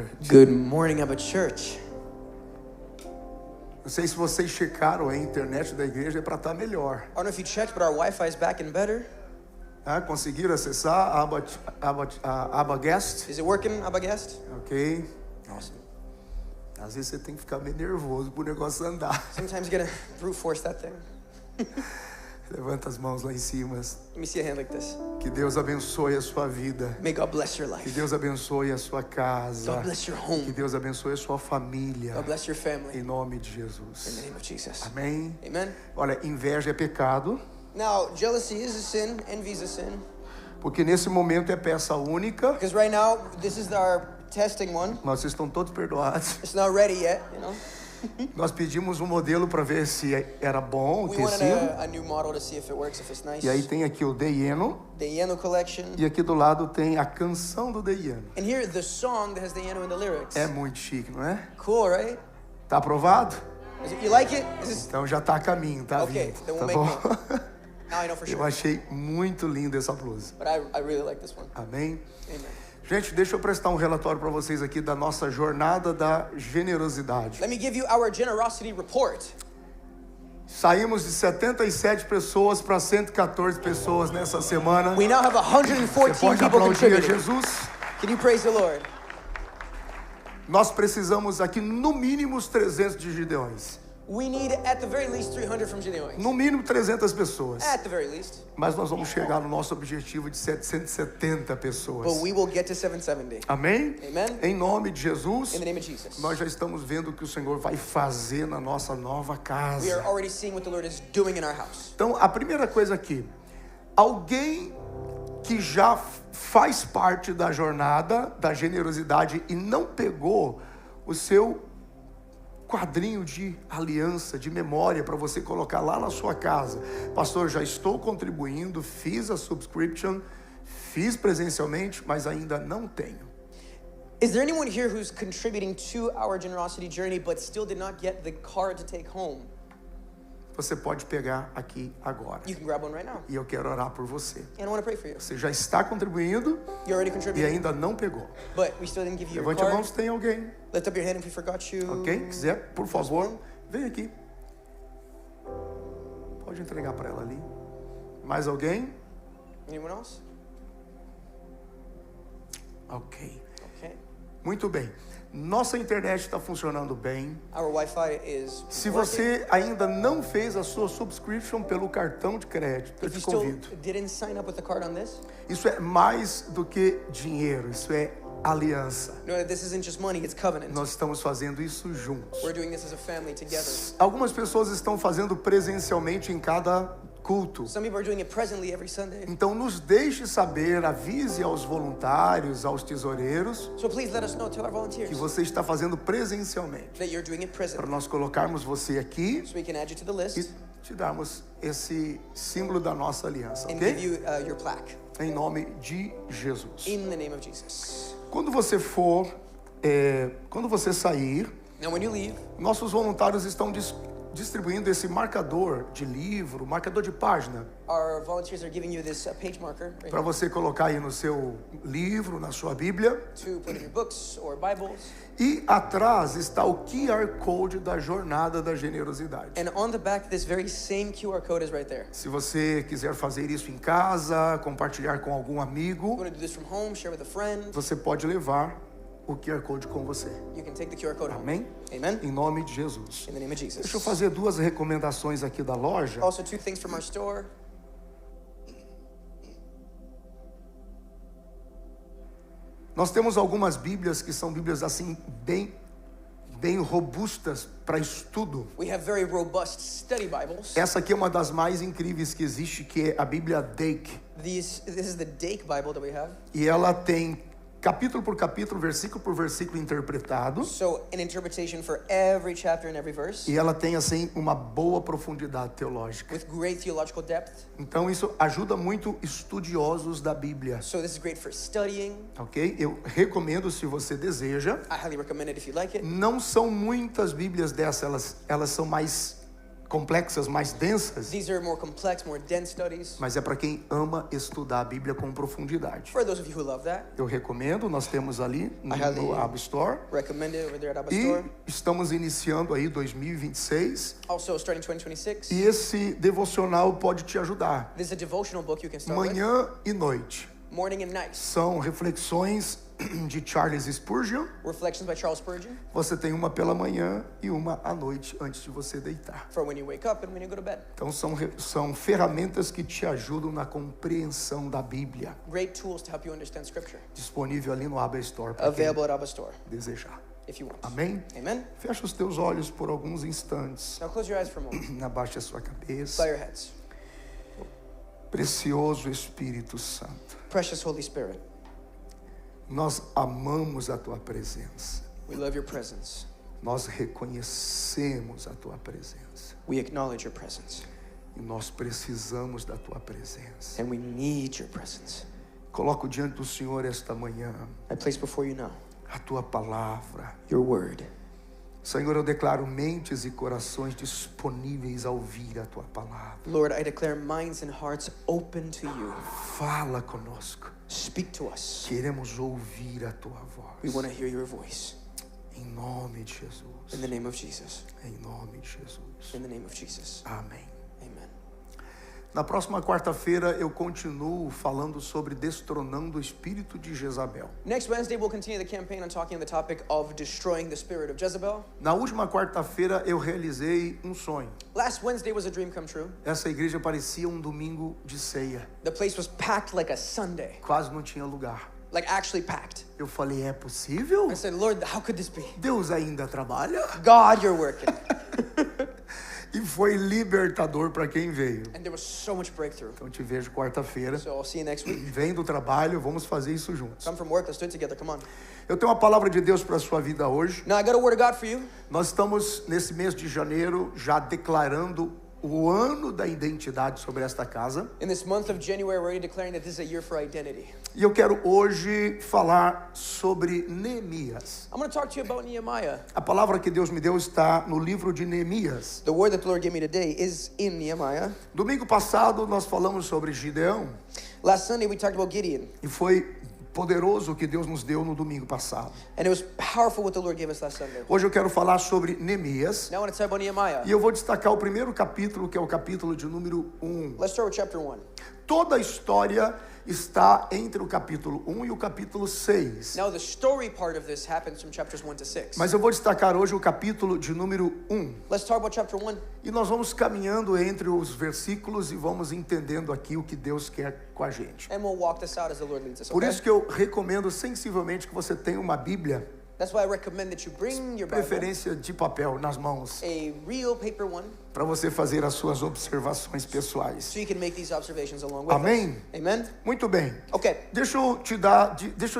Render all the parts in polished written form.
church. Good morning, Abba Church. Não sei se vocês checaram a internet da igreja, é para estar melhor. I don't know if you checked, but our Wi-Fi is back and better. Conseguiram acessar a aba Guest? Is it working, Abba Guest? Ok. Awesome. Às vezes você tem que ficar meio nervoso pro negócio andar. Sometimes you gotta brute force that thing. Levanta as mãos lá em cima. Let me see a hand like this. Que Deus abençoe a sua vida. May God bless your Que life. Deus abençoe a sua casa. God bless your Que home. Deus abençoe a sua família. God bless your Em family. nome de In the Jesus. name of Jesus. Amém? Amen. Olha, inveja é pecado, Now, jealousy is a sin. Envy is a sin. porque nesse momento é peça única. Because right now, this is our testing one. Nós estão todos perdoados. It's not ready yet, you know. Nós pedimos um modelo para ver se era bom o We wanted tecido. a new model to see if it works, if it's nice. E aí tem aqui o Deieno. The Yeno collection. E aqui do lado tem a canção do Deieno. And here, the song that has the Yeno in the lyrics. É muito chique, não é? Cool, right? Tá aprovado? You like it? Is this... Então já tá a caminho, tá Okay, vindo, then tá we'll bom? make Now I know for Eu sure. achei muito linda essa blusa. But I really like this one. Amém? Amen. Gente, deixa eu prestar um relatório para vocês aqui da nossa jornada da generosidade. Let me give you our generosity report. Saímos de 77 pessoas para 114 pessoas nessa semana. We now have Você 114 pode people aplaudir a contributing. Jesus? Can you praise the Lord? Nós precisamos aqui no mínimo os 300 de Gideões. We need at the very least 300 from Gideon. No mínimo 300 pessoas. At the very least. Mas nós vamos chegar no nosso objetivo de 770 pessoas. But we will get to 770. Amém? Amen. Em nome de Jesus, In the name of Jesus. nós já estamos vendo o que o Senhor vai fazer na nossa nova We are casa. already seeing what the Lord is doing in our house. Então, a primeira coisa aqui, alguém que já faz parte da jornada da generosidade e não pegou o seu quadrinho de aliança, de memória, para você colocar lá na sua casa. Pastor, já estou contribuindo, fiz a subscription, fiz presencialmente, mas ainda não tenho. Is there anyone here who's contributing to our generosity journey but still did not get the card to take home? Você pode pegar aqui agora. You can grab one right now. E eu quero orar por você. And I want to pray for you. Você já está contribuindo You're already e contributing, ainda não pegou. but we still didn't give you your Levante a mão card. se tem alguém. Lift up your hand if we forgot you. Ok? Quiser, por favor, vem aqui. Pode entregar para ela ali. Mais alguém? Anyone else? Ok. Okay. Muito bem. Nossa internet está funcionando bem. Our Wi-Fi is Se working. você ainda não fez a sua subscription pelo cartão de crédito, eu If you te still convido. didn't sign up with the card on this, Isso é mais do que dinheiro, isso é aliança. know that this isn't just money, it's covenant. Nós estamos fazendo isso juntos. We're doing this as a family together. Algumas pessoas estão fazendo presencialmente em cada culto. Some people are doing it presently every Sunday. Então nos deixe saber, avise aos voluntários, aos tesoureiros, So please let us know, tell our que volunteers você está fazendo presencialmente. that you're doing it Para presently, nós colocarmos você aqui so we can add you to the e list te darmos esse símbolo da nossa aliança, and give ok? you your plaque. Em nome de Jesus. In the name of Jesus. Quando você sair, Now when you leave, nossos voluntários estão distribuindo esse marcador de livro, marcador de página, our volunteers are giving you this page marker right para here você colocar aí no seu livro, na sua Bíblia. to put in your books or Bibles. E atrás está o QR Code da Jornada da Generosidade. And on the back, this very same QR code is right there. Se você quiser fazer isso em casa, compartilhar com algum You amigo, want to do this from home, share with a friend, você pode levar o QR Code com você. you can take the QR code home. Amém? Amen? Em nome de Jesus. In the name of Jesus. Deixa eu fazer duas recomendações aqui da loja. Also, two things from our store. Nós temos algumas Bíblias que são Bíblias assim bem robustas para estudo. We have very robust study Bibles. Essa aqui é uma das mais incríveis que existe, que é a Bíblia Dake. This is the Dake Bible that we have. E ela tem capítulo por capítulo, versículo por versículo interpretado. So, an interpretation for every chapter and every verse E ela tem assim uma boa profundidade teológica. with great theological depth. Então isso ajuda muito estudiosos da Bíblia, So, this is great for studying. ok? Eu recomendo se você deseja. I highly recommend it if you like it. Não são muitas Bíblias dessas, elas são mais complexas, mais densas, These are more complex, more dense studies. mas é para quem ama estudar a Bíblia com profundidade. For those of you who love that, Eu recomendo, nós temos ali no App Store. recommend it over there at Abba E Store. estamos iniciando aí 2026. Also, starting 2026, E esse devocional pode te ajudar. this is a devotional book you can start with. Manhã e noite. Morning and night. São reflexões de Charles Spurgeon. Reflections by Charles Spurgeon. Você tem uma pela manhã e uma à noite antes de você deitar. For when you wake up and when you go to bed. Então são ferramentas que te ajudam na compreensão da Bíblia. Great tools to help you understand Scripture. Disponível ali no Abba Store para quem Available at Abba Store, desejar. if you want. Amém? Amen? Fecha os teus olhos por alguns instantes. Now close your eyes for a moment. Abaixe a sua Bow cabeça. your heads. Precioso Espírito Santo, Precious Holy Spirit, nós amamos a tua presença. we love your presence. Nós reconhecemos a tua presença. We acknowledge your presence. E nós precisamos da tua presença. And we need your presence. Coloco diante do Senhor esta manhã I place before you now a tua palavra. your word. Senhor, eu declaro mentes e corações disponíveis a ouvir a tua palavra. Lord, I declare minds and hearts open to you. Fala conosco. Speak to us. Queremos ouvir a tua We want voz. to hear your voice. Em nome de Jesus. In the name of Jesus. Em nome de Jesus. In the name of Jesus. Amém. Amen. Na próxima quarta-feira eu continuo falando sobre destronando o espírito de Jezabel. Next Wednesday, we'll continue the campaign on talking on the topic of destroying the spirit of Jezebel. Na última quarta-feira eu realizei um sonho. Last Wednesday was a dream come true. Essa igreja parecia um domingo de ceia. The place was packed like a Sunday, Quase não tinha lugar. like actually packed. Eu falei, é possível? I said, Lord, how could this be? Deus ainda trabalha? God, you're working. E foi libertador para quem veio. And there was so much breakthrough. Então te vejo quarta-feira. So I'll see you next week. Vem do trabalho, vamos fazer isso juntos. Come from work, let's do it together, come on. Eu tenho uma palavra de Deus para a sua vida hoje. Now I got a word of God for you. Nós estamos nesse mês de janeiro já declarando o ano da identidade sobre esta casa. In this month of January, we're already declaring that this is a year for identity. E eu quero hoje falar sobre Neemias. I'm going to talk to you about Nehemiah. A palavra que Deus me deu está no livro de Neemias. The word that the Lord gave me today is in Nehemiah. Domingo passado nós falamos sobre Gideão Last Sunday, we talked about Gideon. e foi poderoso o que Deus nos deu no domingo passado. And it was powerful what the Lord gave us last Sunday. Hoje eu quero falar sobre Neemias Now I want to talk about Nehemiah. e eu vou destacar o primeiro capítulo, que é o capítulo de número 1. Let's start with chapter 1. Toda a história está entre o capítulo 1 e o capítulo 6. Now the story part of this happens from chapters 1 to 6. Mas eu vou destacar hoje o capítulo de número 1. Let's talk about chapter 1. E nós vamos caminhando entre os versículos e vamos entendendo aqui o que Deus quer com a gente. And we'll walk this out as the Lord leads us, Por okay? isso que eu recomendo sensivelmente que você tenha uma Bíblia, That's why I recommend that you bring your Bible, preferência de papel, nas mãos, a real paper one, para você fazer as suas observações pessoais. so you can make these observations along with Amém? us. Amen? Muito bem. Okay, Deixa eu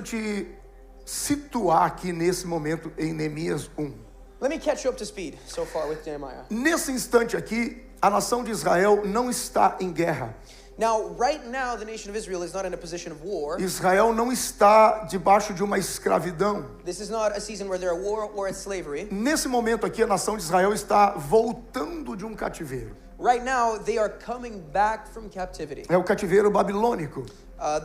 te situar aqui nesse momento em Neemias 1. let me catch you up to speed so far with Nehemiah. Nesse instante aqui, a nação de Israel não está em guerra. Now, right now, the nation of Israel is not in a position of war. Israel não está debaixo de uma escravidão. This is not a season where they're at war or at slavery. Nesse momento aqui, a nação de Israel está voltando de um cativeiro. Right now, they are coming back from captivity. É o cativeiro babilônico.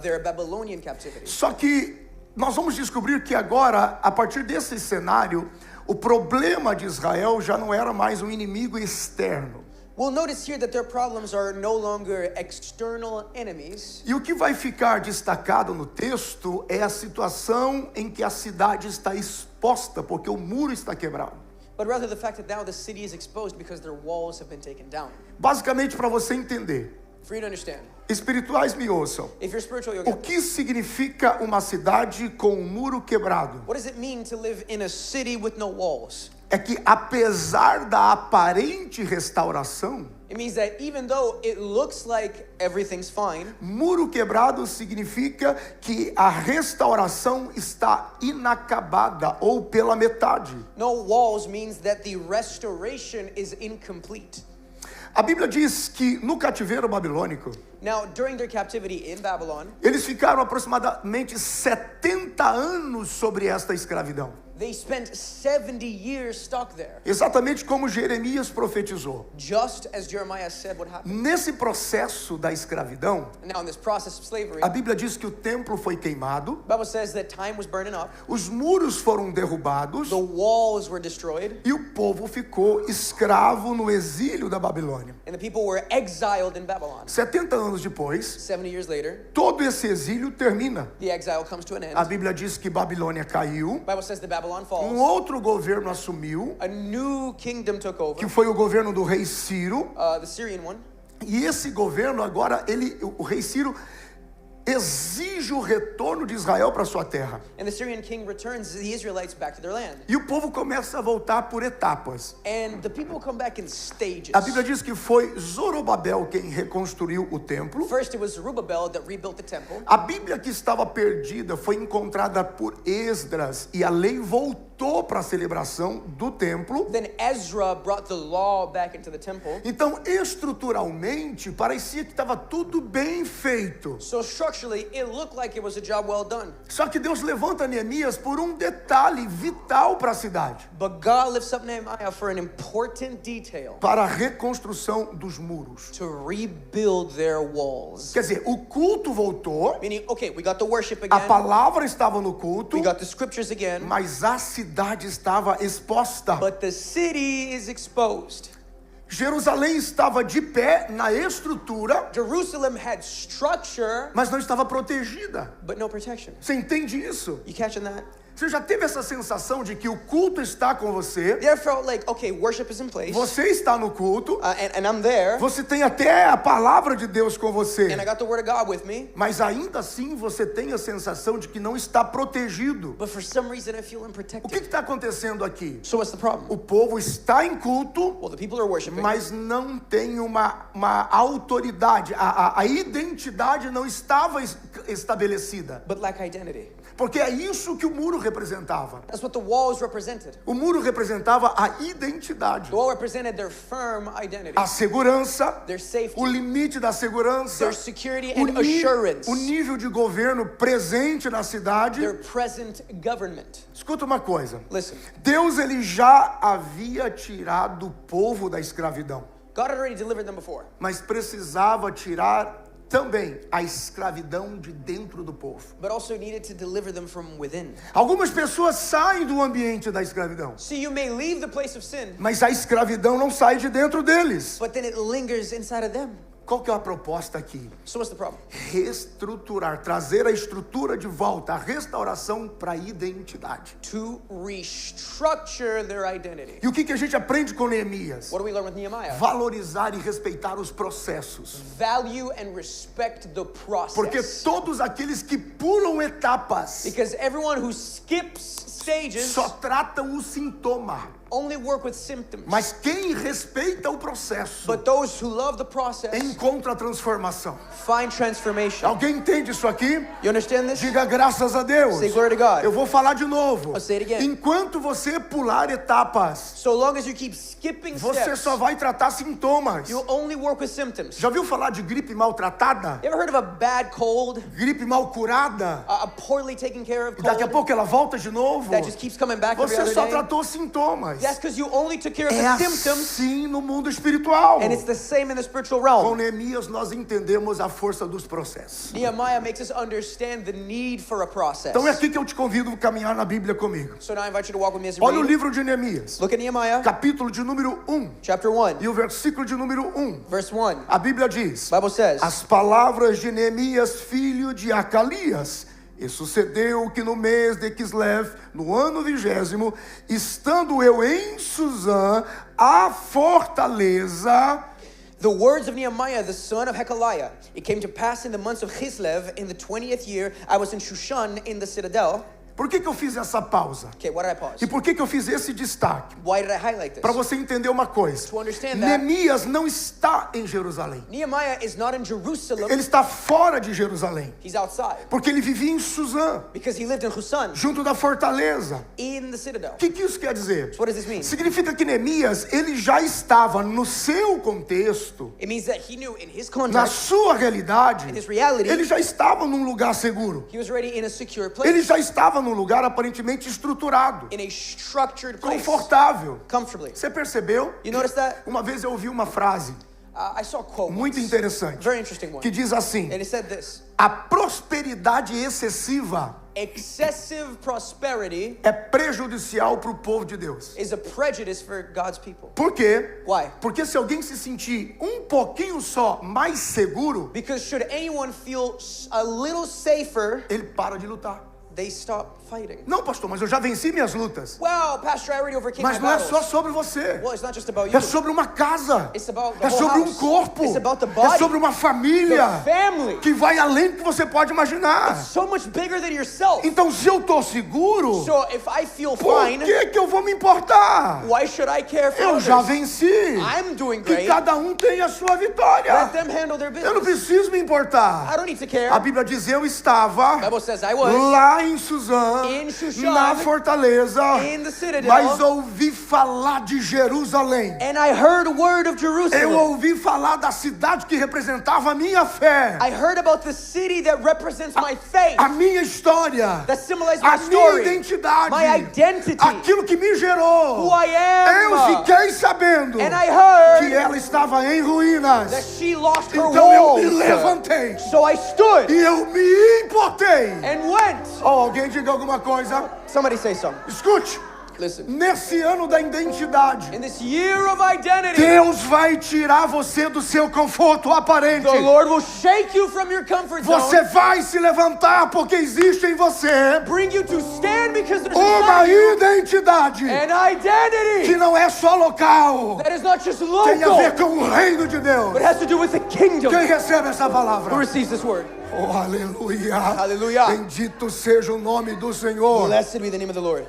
They're Babylonian captivity. Só que nós vamos descobrir que agora, a partir desse cenário, o problema de Israel já não era mais um inimigo externo. We'll notice here that their problems are no longer external enemies. E o que vai ficar destacado no texto é a situação em que a cidade está exposta, porque o muro está quebrado. But rather the fact that now the city is exposed because their walls have been taken down. Basicamente, para você entender, For you to understand, espirituais me ouçam, if you're spiritual, you'll o get que significa uma cidade com um muro quebrado? what does it mean to live in a city with no walls? É que apesar da aparente restauração, It means that even though it looks like everything's fine, muro quebrado significa que a restauração está inacabada ou pela metade. no walls means that the restoration is incomplete. A Bíblia diz que no cativeiro babilônico, Now, during their captivity in Babylon, eles ficaram aproximadamente 70 anos sobre esta escravidão. They spent 70 years stuck there. Exatamente como Jeremias profetizou. Just as Jeremiah said would happen. Nesse processo da escravidão, Now in this process of slavery, a Bíblia diz que o templo foi queimado, the Bible says that time was burning up, os muros foram derrubados the walls were destroyed, e o povo ficou escravo no exílio da Babilônia. and the people were exiled in Babylon. 70 anos depois, 70 years later, todo esse exílio termina. the exile comes to an end. A Bíblia diz que Babilônia caiu, The Bible says that Babylon falls. outro governo assumiu, A new kingdom took over, que foi o governo do rei Ciro, the Syrian one. e esse governo agora, o rei Ciro exige o retorno de Israel para sua terra. And the Syrian king returns the Israelites back to their land. E o povo começa a voltar por etapas. And the people come back in stages. A Bíblia diz que foi Zorobabel quem reconstruiu o templo. First it was Zerubbabel that rebuilt the temple. A Bíblia que estava perdida foi encontrada por Esdras e a lei voltou para a celebração do templo. Then Ezra brought the law back into the temple. Então, estruturalmente, parecia que estava tudo bem feito. So structurally, it looked like it was a job well done. Só que Deus levanta Neemias por um detalhe vital para a cidade, But God lifts up Nehemiah for an important detail, para a reconstrução dos muros. to rebuild their walls. Quer dizer, o culto voltou, Meaning, okay, we got the worship a again, palavra estava no culto, we got the scriptures again, mas a cidade estava exposta. but the city is exposed. Jerusalém estava de pé na estrutura, Jerusalem had structure, mas não estava protegida. but no protection. Você entende isso? You catching that? Você já teve essa sensação de que o culto está com você, You ever felt like, okay, worship is in place, você está no culto, and I'm there, você tem até a palavra de Deus com você, and I got the word of God with me, mas ainda assim você tem a sensação de que não está protegido. but for some reason I feel O que unprotected. está acontecendo aqui? So what's the problem? O povo está em culto, Well, the people are worshiping, mas não tem uma autoridade, a identidade não estava estabelecida. but lack identity. Porque é isso que o muro representava. That's what the walls represented. O muro representava a identidade, The wall represented their firm identity, a segurança, their safety, o limite da segurança, their security o, and assurance, o nível de governo presente na cidade. their present government. Escuta uma coisa. Listen, Deus ele já havia tirado o povo da escravidão, God had already delivered them before, mas precisava tirar também a escravidão de dentro do povo. but also needed to deliver them from within. Algumas pessoas saem do ambiente da escravidão, So you may leave the place of sin, mas a escravidão não sai de dentro deles. but then it lingers inside of them. Qual que é a proposta aqui? So what's the problem? Reestruturar, trazer a estrutura de volta, a restauração para a identidade. To restructure their identity. E o que a gente aprende com Neemias? What do we learn with Nehemiah? Valorizar e respeitar os processos. Value and respect the Porque process. todos aqueles que pulam etapas Because everyone who skips stages só tratam o sintoma. only work with symptoms. Mas quem respeita o processo But those who love the process encontra a transformação. find transformation. Alguém entende isso aqui? You understand this? Diga graças a Deus. Say glory to God. Eu vou falar de novo. I'll say it again. Enquanto você pular etapas, So long as you keep skipping você steps, só vai tratar sintomas. you only work with symptoms. Já ouviu falar de gripe maltratada? You ever heard of a bad cold, Gripe mal curada? a poorly taken care of E daqui a cold pouco ela volta de novo? that just keeps coming back every Você other só day? tratou sintomas. That's because you only took care of É the symptoms, assim no mundo espiritual. and it's the same in the spiritual Com realm. Neemias nós entendemos a força dos processos. Nehemiah makes us understand the need for a process. Então é aqui que eu te convido a caminhar na Bíblia comigo. So now I invite you to walk with me as we Olha o read. livro de Neemias, Look at Nehemiah, capítulo de número 1 chapter 1, e o versículo de número 1. verse 1. A Bíblia diz: Bible says, as palavras de Neemias, filho de Acalias. E sucedeu que no mês de Kislev, no ano 20º, estando eu em Suzã, a fortaleza, the words of Nehemiah, the son of Hekeliah. It came to pass in the months of Kislev, in the 20th year, I was in Shushan in the citadel. por que eu fiz essa pausa? Okay, why did I pause? E por que eu fiz esse destaque? Why did I highlight Para this? você entender uma coisa. To understand that, Neemias não está em Jerusalém. Nehemiah is not in Jerusalem, Ele está fora de Jerusalém. he's outside. Porque ele vivia em Suzã, Because he lived in Husan, junto da fortaleza. in the citadel. O que isso quer dizer? So what does this mean? Significa que Neemias, ele já estava no seu contexto, It means that he knew in his na context, sua realidade, in his reality, ele já estava num lugar seguro. he was already in a secure place. Ele já estava num lugar aparentemente estruturado, in a structured place, confortável. comfortably. Você percebeu? You notice that? Uma vez eu ouvi uma frase I saw a quote muito once, interessante, very interesting one, que diz assim: and it said this: a prosperidade excessiva excessive prosperity é prejudicial para o povo de Deus. is a prejudice for God's people. Por quê? Why? Porque se alguém se sentir um pouquinho só mais seguro, Because should anyone feel a little safer, ele para de lutar. they stop fighting. Não, pastor, mas eu já venci minhas lutas. Well, Pastor, I already overcame Mas my não é battles. só sobre você. Well, it's not just about you. É sobre uma casa. It's about the É whole sobre um house. corpo. It's about the É body. sobre uma família The family. que vai além do que você pode imaginar. So much bigger than yourself. Então, se eu estou seguro, So if I feel por fine, que eu vou me importar? why should I care for Eu others? já venci. I'm doing Que great. cada um tenha a sua vitória. Let them handle their Eu não business. preciso me importar. I don't need to care. A Bíblia diz: eu estava The Bible says I was lá em Suzã, in Shushan, na fortaleza, in the citadel, mas ouvi falar de Jerusalém. and I heard word of Eu Jerusalem. ouvi falar da cidade que representava a minha fé, I heard about the city that represents my faith, a minha história, that symbolizes a my minha story, identidade, my identity, aquilo que me gerou. who I am. Eu fiquei sabendo And I heard que ela estava em ruínas. that she lost her Então eu me walls. levantei So I stood e eu me importei. and went. Oh, alguém diga alguma coisa. Somebody say something. Escute. Listen. Nesse ano da identidade, In this year of identity, Deus vai tirar você do seu conforto aparente. the Lord will shake you from your comfort zone, Você vai se levantar porque existe em você bring you to stand because there's uma inside you identidade an identity que não é só local, that is not just tem a ver local, com o reino de Deus. but has to do with the kingdom. Quem recebe essa Who palavra? receives this word? Oh, aleluia. Aleluia. Bendito seja o nome do Senhor. Blessed be the name of the Lord.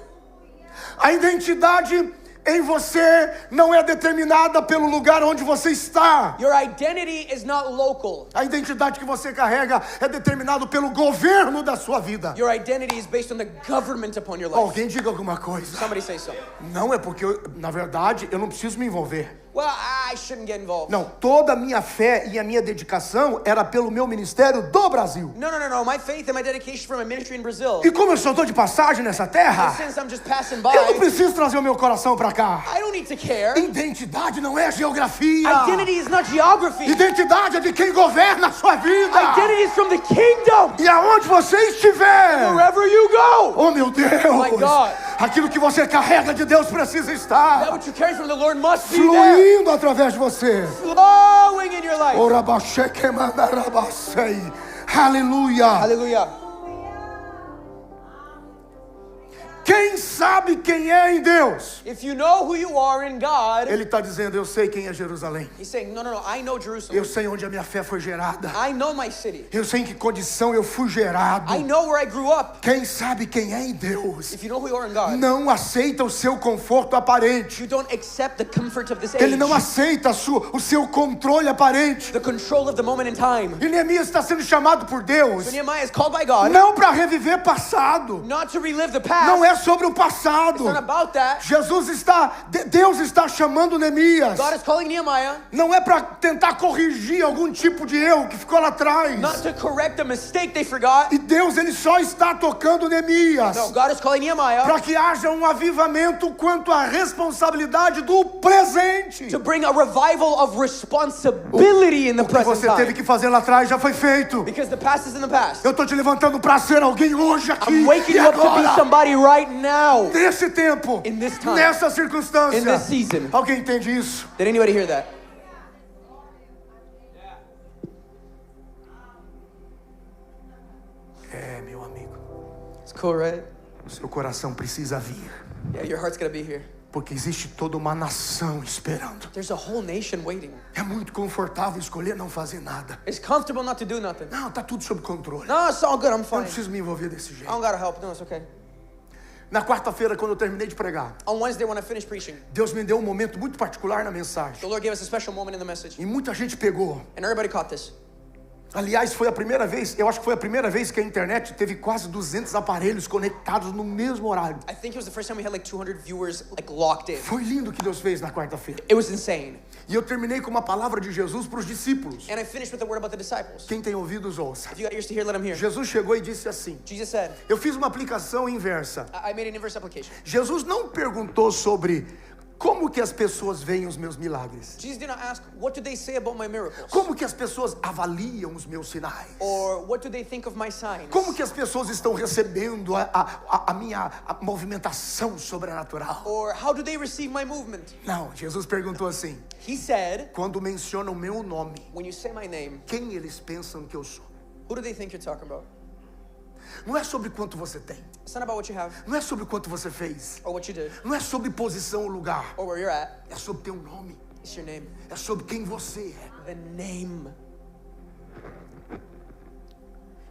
A identidade em você não é determinada pelo lugar onde você está. Your identity is not local. A identidade que você carrega é determinada pelo governo da sua vida. Your identity is based on the government upon your life. Alguém diga alguma coisa. Somebody say something. Não é porque, na verdade, eu não preciso me envolver. Well, I shouldn't get involved. Não, toda a minha fé e a minha dedicação era pelo meu ministério do Brasil. No. My faith and my dedication for my ministry in Brazil. E como eu só estou de passagem nessa terra, Since I'm just passing by, eu não preciso trazer o meu coração para cá. I don't need to care. Identidade não é geografia. Identity is not geography. Identidade é de quem governa a sua vida. Identity is from the kingdom. E aonde você estiver, Wherever you go. oh meu Deus, My God. aquilo que você carrega de Deus precisa estar That what you carry from the Lord must be there. fluindo através de você. Flowing in your life. Aleluia. Hallelujah. Quem sabe quem é em Deus? If you know who you are in God, Ele está dizendo: eu sei quem é Jerusalém. he's saying, no, I know Jerusalem. Eu sei onde a minha fé foi gerada. I know my city. Eu sei em que condição eu fui gerado. I know where I grew up. Quem sabe quem é em Deus If you know who you are in God, não aceita o seu conforto aparente. you don't accept the comfort of this Ele age, não aceita o seu controle aparente. the control of the moment in time. E Neemias está sendo chamado por Deus So Nehemiah is called by God não para reviver passado. not to relive the past. Não é sobre o passado. It's not about that. Deus está chamando Neemias. God is calling Nehemiah Não é para tentar corrigir algum tipo de erro que ficou lá atrás. not to correct a mistake they forgot. E Deus, ele só está tocando Neemias No, God is calling Nehemiah para que haja um avivamento quanto à responsabilidade do presente. to bring a revival of responsibility in the O que present você teve time. que fazer lá atrás já foi feito. Because the past is in the past. Eu estou te levantando para ser alguém hoje aqui I'm waking e you up to be agora. somebody right now. Nesse tempo, In this time. nessa circunstância. In this season. Alguém entende isso? Did anybody hear that? É, meu amigo. It's cool, right? O seu coração precisa vir, Yeah, your heart's gonna be here. porque existe toda uma nação esperando. There's a whole nation waiting. É muito confortável escolher não fazer nada. It's comfortable not to do nothing. Não, tá tudo sob controle. No, it's all good. I'm Eu não fine. preciso me envolver desse I jeito. don't gotta help. No, it's okay. Na quarta-feira, quando eu terminei de pregar, On Wednesday, when I finished preaching, Deus me deu um momento muito particular na mensagem. the Lord gave us a special moment in the message, E muita gente pegou. and everybody caught this. Aliás, foi a primeira vez, eu acho que foi a primeira vez que a internet teve quase 200 aparelhos conectados no mesmo horário. I think it was the first time we had like 200 viewers like locked in. Foi lindo o que Deus fez na quarta-feira. It was insane. E eu terminei com uma palavra de Jesus para os discípulos. And I finished with a word about the disciples. Quem tem ouvidos, ouça. If you got ears to hear, let them hear. Jesus chegou e disse assim. Jesus said, Eu fiz uma aplicação inversa. I made an inverse application. Jesus não perguntou sobre como que as pessoas veem os meus milagres. Jesus did not ask, what do they say about my miracles? Como que as pessoas avaliam os meus sinais? Or what do they think of my signs? Como que as pessoas estão recebendo a minha movimentação sobrenatural? Or how do they receive my movement? Não, Jesus perguntou assim. He said, Quando mencionam o meu nome, when you say my name, quem eles pensam que eu sou? who do they think you're talking about? Não é sobre quanto você tem. It's not about what you have Não é sobre quanto você fez. or what you did Não é sobre posição ou lugar. or where you're at. É sobre teu nome. It's your name. É sobre quem você é. The name.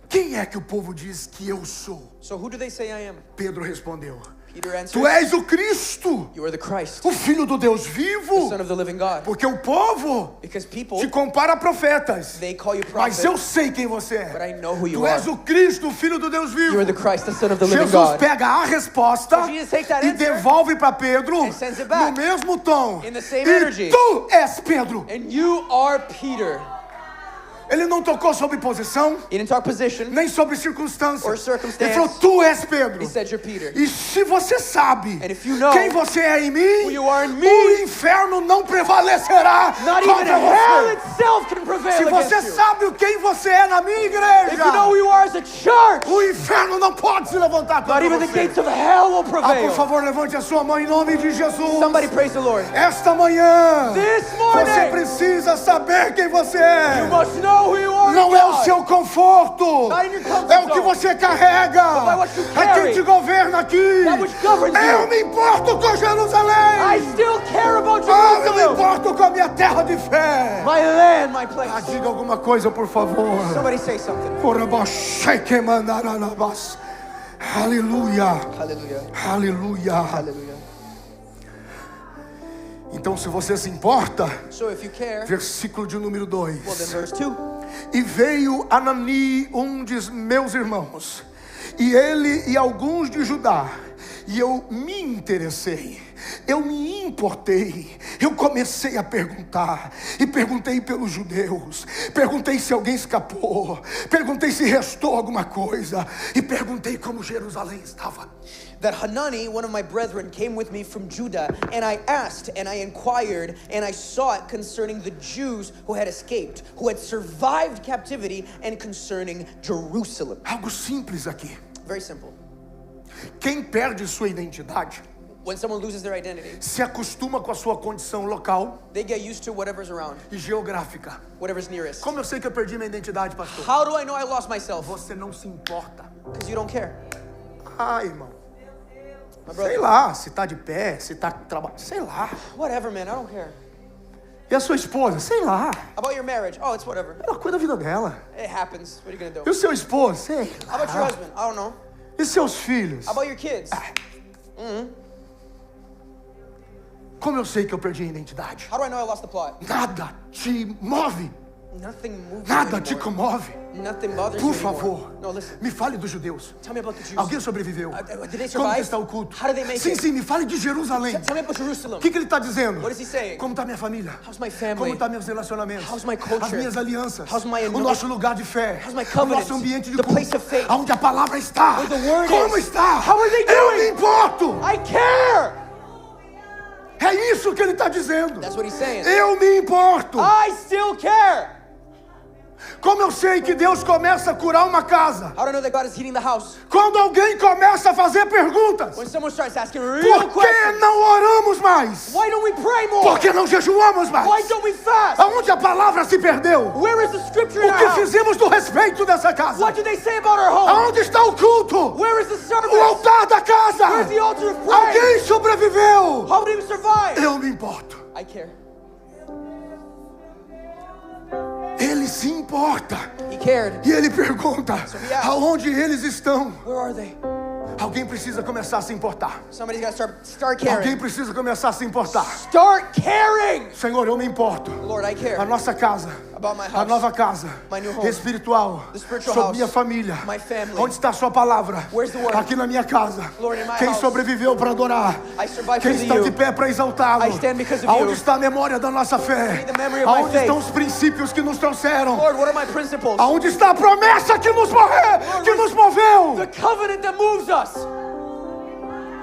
Quem é que o povo diz que eu sou? So who do they say I am? Pedro respondeu. Peter answered, Tu és o Cristo, you are the Christ, o Filho do Deus the vivo. Son of the living God. Porque o povo Because people, te compara a profetas. they call you Mas prophet, eu sei quem você but é. I know who you Tu és are. o Cristo, o Filho do Deus vivo. You are the Christ, the Son of the living Jesus God. pega a resposta So Jesus takes that e answer devolve para Pedro and sends it no back mesmo tom. in the same E energy. tu és Pedro. And you are Peter. Ele não tocou sobre posição, He didn't talk position nem sobre circunstância. or circumstance. Ele falou, tu és Pedro. He said you're Peter. E se você sabe And if you know quem você é em mim, who you are in me, o inferno não prevalecerá not even contra hell você. itself can Se prevail você against you. sabe quem você é na minha If you know who igreja, you are as a church, o inferno não pode se levantar not contra even the você. gates of hell will Por prevail. favor, levante a sua mão em nome de Jesus. Somebody praise the Lord. Esta manhã, This você morning, precisa saber quem você é. you must know who you are. Não é o seu conforto, Not in your comfort é o que zone. você carrega, But by what you é quem carry. te governa aqui. That which governs Eu you. me importo com I Jerusalém. still care about Eu me Jerusalem. importo com a minha terra de fé. My land, my place. Diga alguma coisa, por favor. Somebody say something. Aleluia, Hallelujah. aleluia. Hallelujah. Então, se você se importa, So if you care, versículo de número 2. well then verse 2. E veio Anani, um de meus irmãos, e ele e alguns de Judá, e eu me interessei, eu me importei, eu comecei a perguntar, e perguntei pelos judeus, perguntei se alguém escapou, perguntei se restou alguma coisa, e perguntei como Jerusalém estava. That Hanani, one of my brethren, came with me from Judah, and I asked, and I inquired, and I sought concerning the Jews who had escaped, who had survived captivity, and concerning Jerusalem. Algo simples aqui. Very simple. Quem perde sua identidade When someone loses their identity, se acostuma com a sua condição local they get used to whatever's around, e geográfica. whatever's nearest. Como eu sei que eu perdi minha identidade, pastor? How do I know I lost myself? Você não se importa. Because you don't care. Ah, irmão. My Sei brother, lá, se tá de pé, se tá trabalhando, sei lá. whatever, man, I don't care. E a sua esposa? Sei lá. About your marriage? Oh, it's whatever. Ela cuida da vida dela. It happens. What are you gonna E do? o seu esposo? Sei How about your lá. husband? I don't know. E seus filhos? How about your kids? Como eu sei que eu perdi a identidade? How do I know I lost the plot? Nada te move. Nothing moves Nada you te anymore. comove. Nothing bothers Por you anymore. favor, No, listen. me fale dos judeus. Tell me about the Jews. Alguém sobreviveu? Did they Como survive? que está o culto? How did they make Sim, it? sim, me fale de Jerusalém. Tell me about Jerusalem. O que ele está dizendo? What is he saying? Como está minha família? How's my family? Como estão meus relacionamentos? How's my culture? As minhas alianças? How's my O nosso lugar de fé? How's my O covenant? nosso ambiente de The culto? place of faith? Onde a palavra está? Where the word Como is? está? How are they Eu doing? me importo. I care! É isso que ele está dizendo. That's what he's saying. Eu me importo. I still care! Como eu sei que Deus começa a curar uma casa? How do I know that God is healing the house? Quando alguém começa a fazer perguntas. When someone starts asking real Por que questions. não oramos mais? Why don't we pray more? Por que não jejuamos mais? Why don't we fast? Aonde a palavra se perdeu? Where is the scripture in O our que house? fizemos do respeito dessa casa? What do they say about our home? Aonde está o culto? Where is the service? O altar da casa? Where's the altar of prayer? Alguém sobreviveu? How did we survive? Eu me importo. I care. Ele se importa. He cared. E ele pergunta, he asked, aonde eles estão? Where are they? Alguém precisa começar a se importar. Somebody's got to start Alguém caring. precisa começar a se importar. Start caring! Senhor, eu me importo. Lord, I care A nossa casa, about my a house, nova casa my new home, espiritual the spiritual sobre house, minha família. my family. Onde está a sua palavra? Where's the word? Aqui na minha casa. Lord, in my Quem house. sobreviveu para adorar? I survived Quem because está of de you. pé para exaltá-lo? I stand because of Aonde you. está a memória da nossa fé? The memory of my Aonde faith. estão os princípios que nos trouxeram? Lord, what are my principles? Aonde está a promessa que nos Lord, que nos moveu? The covenant that moves us.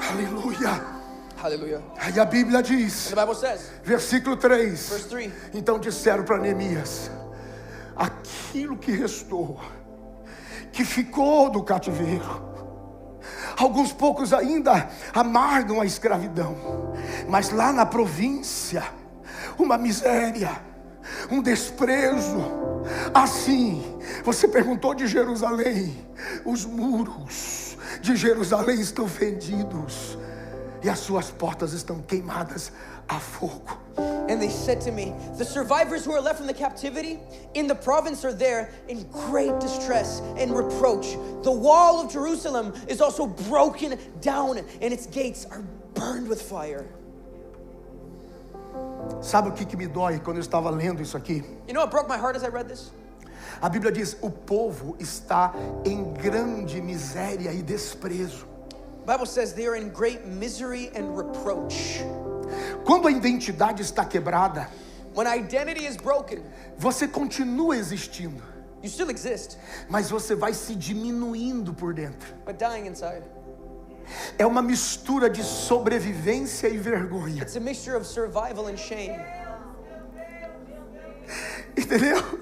Aleluia. Hallelujah. Aí a Bíblia diz, The Bible says, versículo 3. verse 3, Então disseram para Neemias: aquilo que restou, que ficou do cativeiro, alguns poucos ainda amargam a escravidão, mas lá na província, uma miséria, um desprezo. Assim, você perguntou de Jerusalém, os muros de Jerusalém estão fendidos e as suas portas estão queimadas a fogo. and they said to me, the survivors who are left from the captivity in the province are there in great distress and reproach. The wall of Jerusalem is also broken down and its gates are burned with fire. Sabe o que me dói quando eu estava lendo isso aqui? You know what broke my heart as I read this? A Bíblia diz: o povo está em grande miséria e desprezo. The Bible says they are in great misery and reproach. Quando a identidade está quebrada, When identity is broken, você continua existindo, you still exist, mas você vai se diminuindo por dentro. but dying inside. É uma mistura de sobrevivência e vergonha. It's a mixture of survival and shame. Entendeu?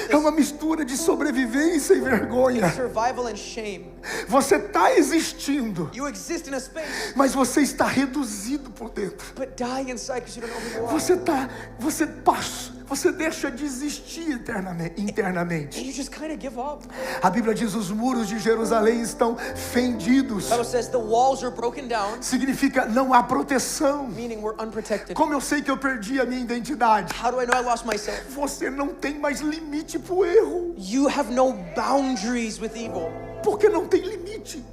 É uma mistura de sobrevivência e vergonha. Survival and shame. Você está existindo, You exist in a space, mas você está reduzido por dentro. but dying inside because you don't know who you are. Você deixa de existir internamente. And you just kind of give up. A Bíblia diz: os muros de Jerusalém estão fendidos. The Bible says the walls are broken down, Significa não há proteção. meaning we're unprotected. Como eu sei que eu perdi a minha identidade? How do I know I lost myself? Você não tem mais limite para o erro. You have no boundaries with evil. Porque não tem limite.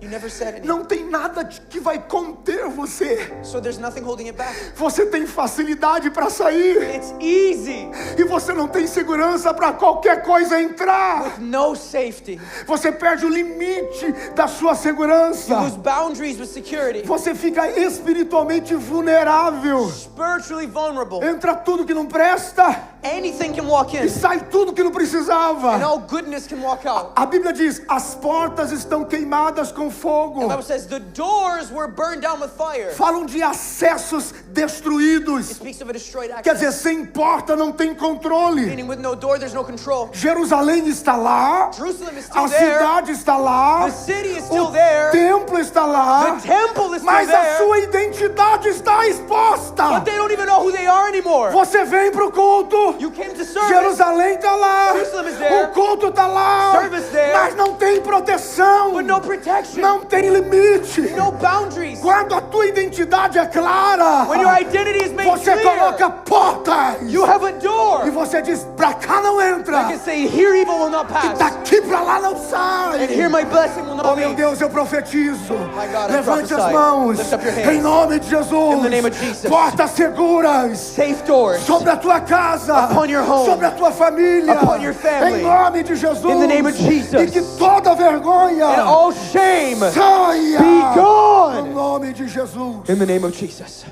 You never said anything. Não tem nada que vai conter você. So there's nothing holding it back. Você tem facilidade para sair. It's easy E você não tem segurança para qualquer coisa entrar. with no safety. Você perde o limite da sua segurança. You lose boundaries with security. Você fica espiritualmente vulnerável. Spiritually vulnerable. Entra tudo que não presta Anything can walk e in, sai tudo que não precisava. and all goodness can walk out. A Bíblia diz: as portas estão queimadas com fogo. The Bible says the doors were burned down with fire. Falam de acessos It destruídos. speaks of a destroyed Quer dizer, access. sem porta não tem controle. Meaning with no door, there's no control. Jerusalém está lá, Jerusalem is still a there. cidade está lá, The city is still o there. templo está lá, The temple is still mas a there. sua identidade está exposta. But they don't even know who they are anymore. Você vem para o culto, You came to service. Jerusalém está lá, Jerusalem is there. o culto está lá, Service there. mas não tem proteção, But no protection. não tem limite. No boundaries. Quando a tua identidade é clara, When your identity is made você clear, coloca portas you have a door. e você diz: pra cá não entra, I can say, here evil will not e pass. daqui pra lá não sai. And here my blessing will Oh not meu be. Deus, eu profetizo. My God, I Levante as prophesy. mãos. Lift up your hands. Em nome de Jesus. In the name of Jesus. Portas seguras Safe doors. sobre a tua casa, Upon your home. sobre a tua família. Upon your family. Em nome de Jesus. In the name of Jesus. E que toda vergonha And all shame saia. be gone. Em nome de Jesus. In the name of Jesus.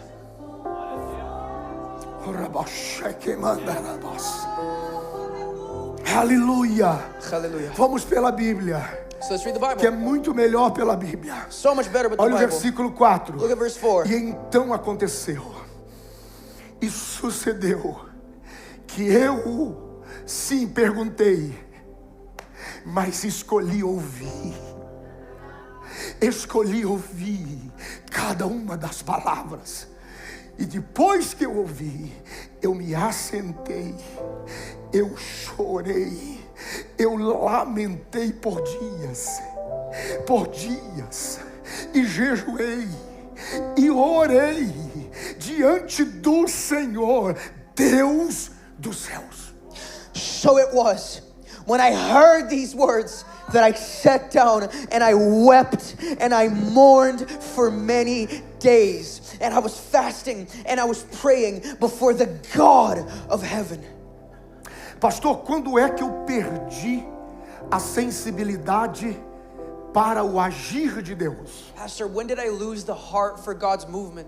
Aleluia. Hallelujah. Vamos pela Bíblia, So let's read the que é Bible. muito melhor pela Bíblia. So much better with the Olha o Bible. versículo 4. Look at verse 4. E então aconteceu, e sucedeu, que eu, sim, perguntei, mas escolhi ouvir cada uma das palavras. E depois que eu ouvi, eu me assentei, eu chorei, eu lamentei por dias, e jejuei, e orei diante do Senhor, Deus dos céus. So it was, when I heard these words, that I sat down and I wept and I mourned for many days. And I was fasting and I was praying before the God of heaven. Pastor, quando é que eu perdi a sensibilidade para o agir de Deus? Pastor, when did I lose the heart for God's movement?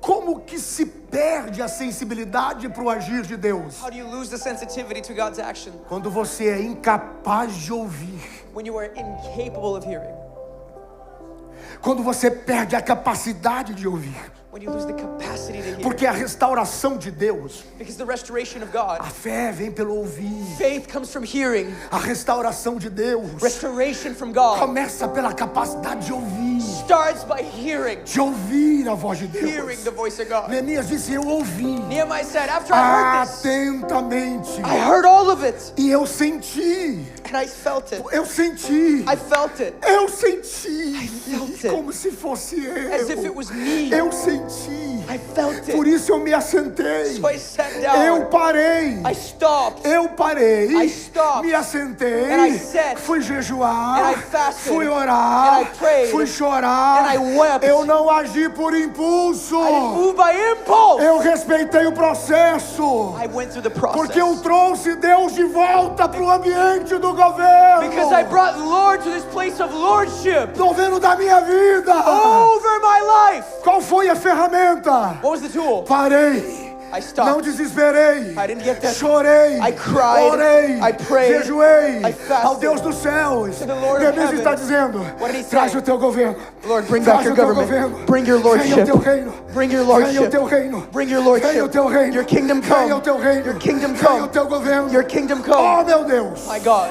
Como que se perde a sensibilidade para o agir de Deus? How do you lose the sensitivity to God's action? Quando você é incapaz de ouvir. When you are incapable of hearing. Quando você perde a capacidade de ouvir. When you lose the capacity to hear. Porque a restauração de Deus, Because the restoration of God, a fé vem pelo ouvir. faith comes from hearing. A restauração de Deus Restoration from God começa pela capacidade de ouvir. starts by hearing. De ouvir a voz de Hearing Deus. the voice of God. Neemias disse, eu ouvi Nehemiah said, after I heard this, atentamente. I heard all of it. E eu senti. And I felt it. Eu senti. I felt it. Eu senti. felt it. Como se fosse eu. As if it was me. Eu senti. I felt Por it. isso eu me assentei. So I sat down. Eu parei. I stopped. Eu parei. I stopped. Me assentei. And I sat. Fui jejuar. And I fasted. Fui orar. And I prayed. Fui chorar. And I wept. Eu não agi por impulso. I didn't move by impulse. Eu respeitei o processo. I went through the process. Porque eu trouxe Deus de volta para o ambiente do governo. Because I brought the Lord to this place of lordship Governo da minha vida. over my life. Qual foi a ferramenta? What was the tool? Parei. I stopped. Não desesperei. I didn't get that. Chorei. I cried. Orei. I prayed. Jejuei. I fasted. Ao Deus dos céus. To the Lord of Deus heaven. está dizendo: What did he say? traz o teu governo. Lord, bring Traz back your o teu government. governo. Bring your Venha o teu lordship. reino. Bring your Venha o lordship. teu reino. Bring your Venha o lordship. teu reino. Your kingdom Venha o come. teu reino. Your kingdom Venha o come. teu governo. Your kingdom Oh, come. meu Deus. My God.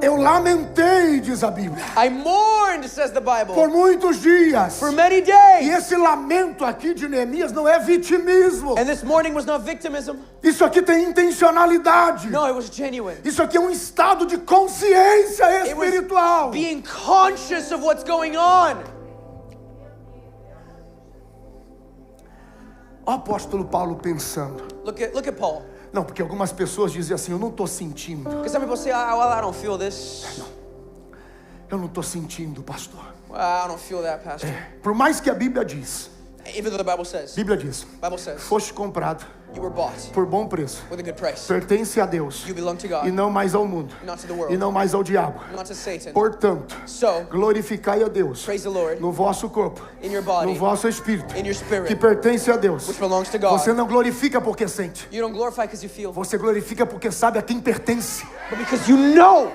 Eu lamentei, diz a Bíblia, I mourned, says the Bible, por muitos dias. for many E days. esse lamento aqui de Neemias não é vitimismo. And this mourning was not victimism. Isso aqui tem intencionalidade. No, it was genuine. Isso aqui é um estado de consciência It was espiritual. being conscious of what's going on. O apóstolo Paulo pensando. Look at Paul. Não, porque algumas pessoas dizem assim, eu não estou sentindo. Because some people say, well, I don't feel this. Eu não estou sentindo, pastor. Well, I don't feel that, Pastor. Por mais que a Bíblia diz, Even though the Bible says, foste comprado you were bought por bom preço. with a good price. Pertence a Deus. You belong to God, E não mais ao mundo. not to the world, E não mais ao diabo. not to Satan. Portanto, So, glorificai a Deus praise the Lord no vosso corpo, in your no body, vosso espírito, in your que spirit, pertence a Deus. which belongs to God. Você não glorifica porque sente. You don't glorify because you feel, Você glorifica porque sabe a quem pertence. but because you know.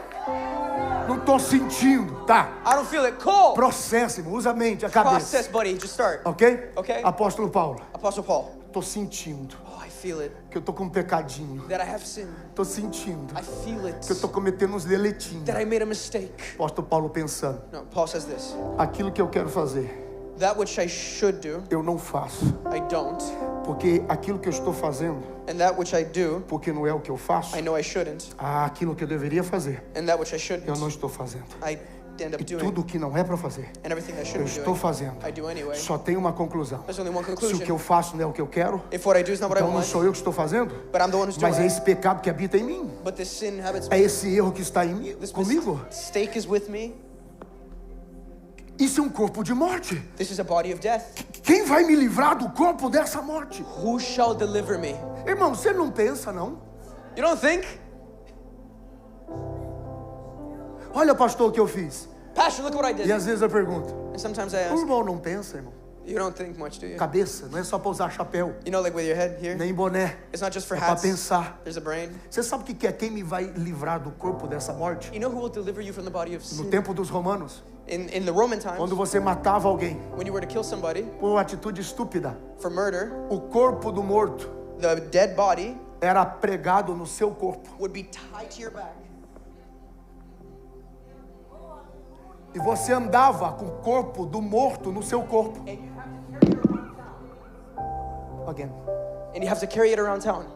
Não estou sentindo, tá? I don't feel it. Cool. Processe, usa a mente, a cabeça. Process, buddy. Just start. Ok? Ok. Apóstolo Paulo, Apostle Paul. estou sentindo Oh, I feel it. que eu estou com um pecadinho. That I have sinned. Estou sentindo I feel it. que eu estou cometendo uns deletinhos. That I made a mistake. Apóstolo Paulo pensando, No, Paul says this. aquilo que eu quero fazer, That which I should do, eu não faço. I don't. Porque aquilo que eu estou fazendo, And that which I do, porque não é o que eu faço, I know I shouldn't. aquilo que eu deveria fazer, And that which I eu shouldn't, não estou fazendo. I end up E doing. tudo o que não é para fazer, And everything I eu shouldn't be estou doing, fazendo. I do anyway. Só tem uma conclusão. There's only one Se o conclusion. que eu faço não é o que eu quero, If what I do is not what I então não want, sou eu que estou fazendo, but I'm the one who's doing mas é it, esse pecado que habita em mim. but this sin habits É me. esse erro que está em mim, This comigo. mistake is with me. Isso é um corpo de morte. This is a body of death. Quem vai me livrar do corpo dessa morte? Who shall deliver me? Irmão, você não pensa, não? You don't think? Olha, pastor, o que eu fiz. Pastor, look what I E did. às vezes eu pergunto, And sometimes I o ask, irmão não pensa, irmão? you don't think much, do you? Cabeça, não é só para usar chapéu, You know, like with your head here, nem boné. it's not just for É para hats. pensar. There's a brain. Você sabe o que é quem me vai livrar do corpo dessa morte? You know who will deliver you from the body of No sin? tempo dos romanos, In the Roman times, quando você matava alguém when you were to kill somebody por uma atitude estúpida, for murder, o corpo do morto the dead body era pregado no seu corpo. would be tied to your back. E você andava com o corpo do morto no seu corpo. And you have to carry it around town. Again. And you have to carry it around town.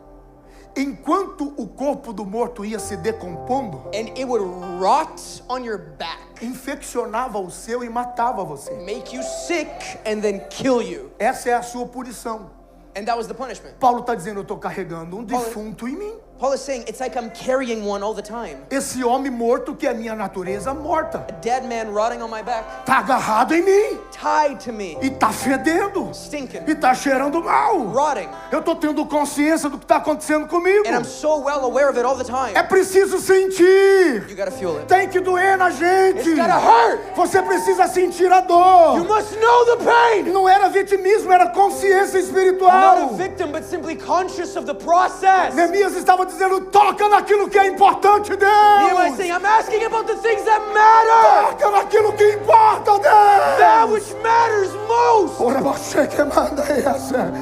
Enquanto o corpo do morto ia se decompondo, And it would rot on your back, infeccionava o seu e matava você. make you sick, and then kill you. Essa é a sua punição. And that was the punishment. Paulo está dizendo, eu estou carregando um defunto em mim. Paul is saying, it's like I'm carrying one all the time. Esse homem morto que é minha natureza morta. A dead man rotting on my back, Está agarrado em mim. tied to me, e tá fedendo, stinking, e tá cheirando mal. rotting. Eu tô tendo consciência do que tá acontecendo comigo. And I'm so well aware of it all the time. É preciso sentir. You gotta feel it. Tem que doer na gente. It's gotta hurt. Você precisa sentir a dor. You must know the pain. Não era vitimismo, era consciência I'm not espiritual. a victim, but simply conscious of the process. Neemias estava dizendo: toca naquilo que é importante, Nehemiah Deus. saying, I'm asking about the things that matter. Toca naquilo que importa, That Deus. which matters most. Ora, você que manda essa.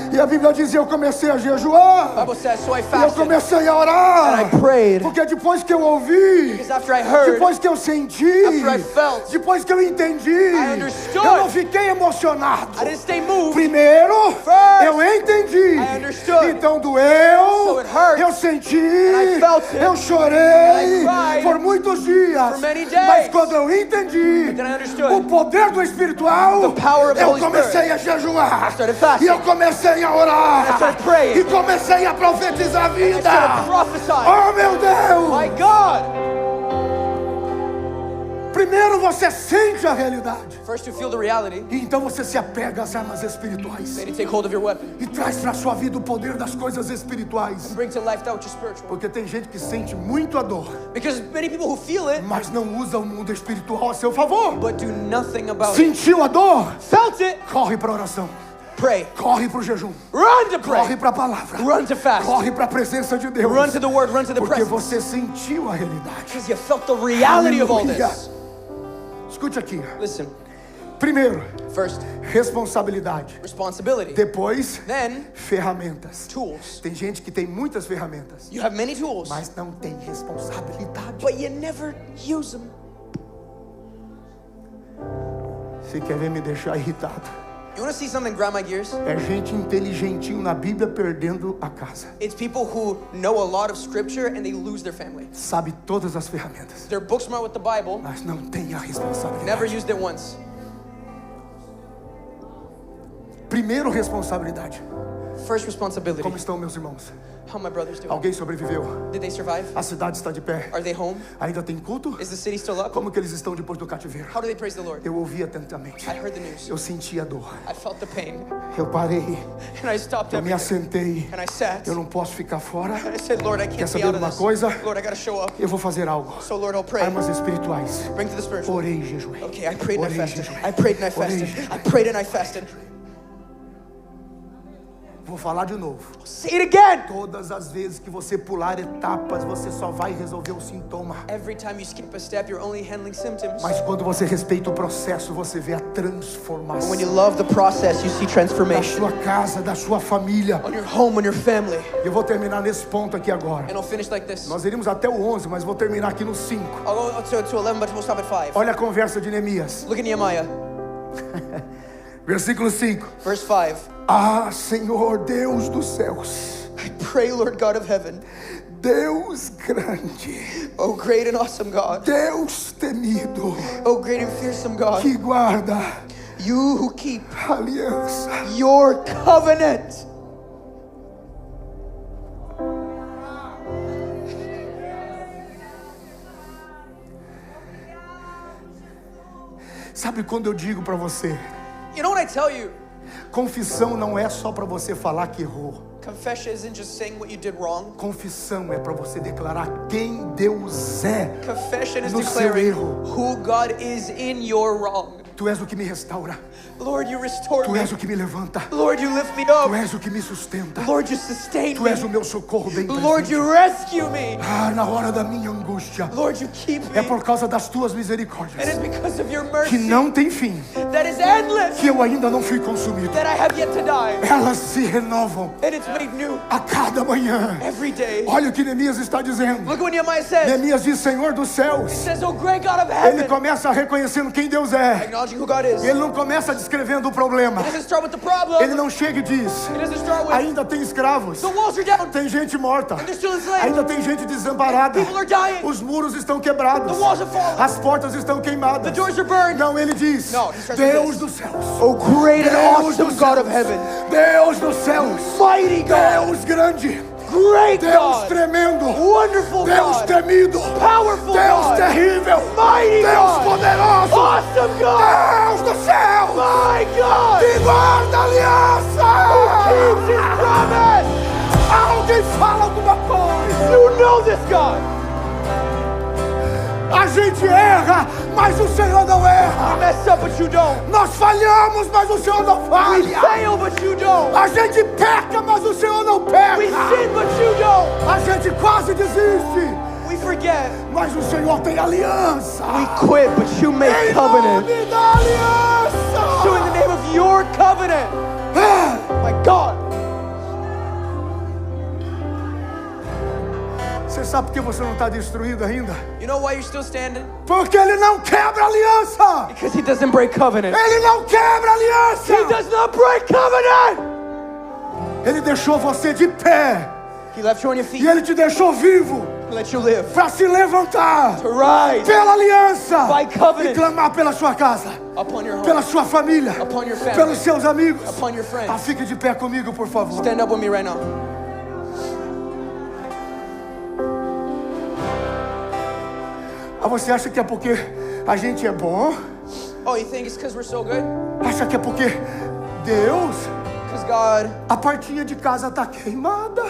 E a Bíblia diz: eu comecei a jejuar. The Bible says, so I E eu fasted. comecei a orar. And I prayed. Porque depois que eu ouvi, Because after I heard, depois que eu senti, After I felt, depois que eu entendi, I understood. eu não fiquei emocionado. I didn't stay moved. Primeiro, First, eu entendi. I understood. Então doeu, So it hurt. eu senti, I felt it. eu chorei And I cried por muitos dias. for many days. Mas quando eu entendi But then I understood. o poder do espiritual, The power of the eu Holy comecei a jejuar. I started fasting. E eu comecei a orar. I started praying. E comecei a profetizar a I vida. started prophesying. Oh, meu Deus! My God. Primeiro você sente a realidade. First you feel the reality. E então você se apega às armas espirituais. Then you take hold of your weapon. E traz para a sua vida o poder das coisas espirituais. Bring to life that which is spiritual. Porque tem gente que sente muito a dor, Because many people who feel it, mas não usa o mundo espiritual a seu favor. but do nothing about it. Sentiu a dor? Felt it, Corre para a oração. pray. Corre para o jejum. Run to Corre pray. para a palavra. Run to fast. Corre para a presença de Deus. Run to the word, run to the Porque presence. você sentiu a realidade. Because you felt the reality of all Aleluia. this. Escute aqui. Listen, Primeiro, first, responsabilidade. responsibility. Depois, Then, ferramentas. tools. Tem gente que tem muitas ferramentas, You have many tools, mas não tem responsabilidade. but you never use them. Você quer ver me deixar irritado? You want to see something grind my gears? É gente inteligentinho na Bíblia perdendo a casa. It's people who know a lot of scripture and they lose their family. Sabe todas as ferramentas, They're book smart with the Bible, mas não tem a responsabilidade. never used it once. Primeiro, responsabilidade. First responsibility. Como estão meus irmãos? How my brothers doing? Alguém sobreviveu? Did they survive? A cidade está de pé? Are they home? Ainda tem culto? Is the city still up? Como que eles estão depois do cativeiro? How do they praise the Lord? Eu ouvi atentamente. I heard the news. Eu senti a dor. I felt the pain. Eu parei. And I stopped Eu me everything. assentei. And I sat. Eu não posso ficar fora. And I said, Lord, I Quer can't be saber out de of uma this. coisa? Lord, I gotta show up. Eu vou fazer algo. So Lord, I'll pray. Armas espirituais. Bring to the spiritual. Orei e jejuei. Okay, I prayed and I Orei e fasted. jejuei. I prayed and I Orei e fasted. jejuei. I prayed and I fasted. Vou falar de novo. Say it again. Todas as vezes que você pular etapas, você só vai resolver o sintoma. Every time you skip a step, you're only handling symptoms. Mas quando você respeita o processo, você vê a transformação When you love the process, you see da transformation. sua casa, da sua família. On your home, on your family. Eu vou terminar nesse ponto aqui agora. And I'll finish like this. Nós iríamos até o 11, mas vou terminar aqui no 5. I'll go to 11, but we'll stop at 5. Olha a conversa de Neemias. Look at Nehemiah, Versículo 5. verse 5. Ah, Senhor Deus dos céus, I pray, Lord God of heaven, Deus grande, oh great and awesome God, Deus temido, oh great and fearsome God, que guarda you who keep a aliança. your covenant. Sabe quando eu digo para você, You know what I tell you? confissão não é só para você falar que errou. Confession isn't just saying what you did wrong. Confissão é para você declarar quem Deus é. Confession is No seu declaring erro. who God is in your wrong. Tu és o que me restaura. Lord, you restore Tu me. és o que me levanta. Lord, you lift me Tu up. és o que me sustenta. Lord, you sustain Tu és o me. meu socorro bem Lord, presente. you rescue me. Ah, na hora da minha angústia. Lord, you keep É me. por causa das tuas And misericórdias it's because of your que mercy não tem fim, that is endless, que eu ainda não fui consumido. that I have yet to die. Elas se renovam And it's made new a cada manhã. every day. Olha o que Neemias está dizendo. Look what Nehemiah says. Neemias diz: Senhor dos céus. He says, oh great God of Ele heaven. começa reconhecendo quem Deus é. Acknowledging who God is. He Ele não começa descrevendo o problema. doesn't start with the problem. Ele não chega e diz: He doesn't start with ainda tem escravos, the walls are down. tem gente morta, They're still enslaved. ainda tem gente desamparada, People are dying. os muros estão quebrados, The walls have fallen. as portas estão queimadas. The doors are burned. Não, ele diz: No, he starts with Deus this. dos céus, Oh great and Deus awesome dos God céus, of heaven. Deus dos céus, Mighty God. Deus grande, Great Deus God. tremendo, Wonderful Deus God. temido, Powerful Deus God. terrível, Mighty Deus God. poderoso, Awesome God. Deus dos céus. guarda a aliança. Keeps his promise. Alguém fala alguma coisa. You know this God. A gente erra, mas o Senhor não We erra. mess up, but you don't. Nós falhamos, mas o Senhor não We falha. fail, but you don't. A gente peca, mas o Senhor não We peca. sin, but you don't. A gente quase desiste, We forget. mas o Senhor tem aliança. We quit, but you make Em covenant. nome da aliança. So in the name of your covenant, Ah, my God. Você sabe por que você não está destruído ainda? You know why you're still standing? Porque Ele não quebra aliança. Because he doesn't break covenant. Ele não quebra aliança. He does not break covenant. Ele deixou você de pé. He left you on your E feet. Ele te deixou vivo He let you live. para se levantar To rise pela aliança by e covenant clamar pela sua casa, upon your pela home, sua família, upon your family, pelos seus amigos. upon your friends. Fique de pé comigo, por favor. Stand up with me right now. Você acha que é porque a gente é bom? Oh, you think it's because we're so good? Acha que é porque Deus, Because God. a portinha de casa está queimada?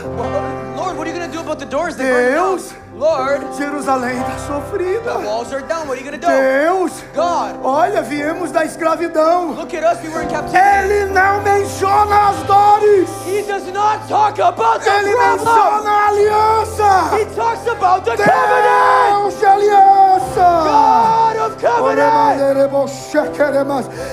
Lord, what are you going to do about the doors that burn down? Deus, Lord, Jerusalém está the sofrida. walls are down. What are you going to do? Deus, God, olha, viemos da escravidão. look at us. We were in captivity. Ele não menciona as dores. He does not talk about the Ele problem. menciona a aliança. He talks about the covenant. Deus de aliança. God of covenant.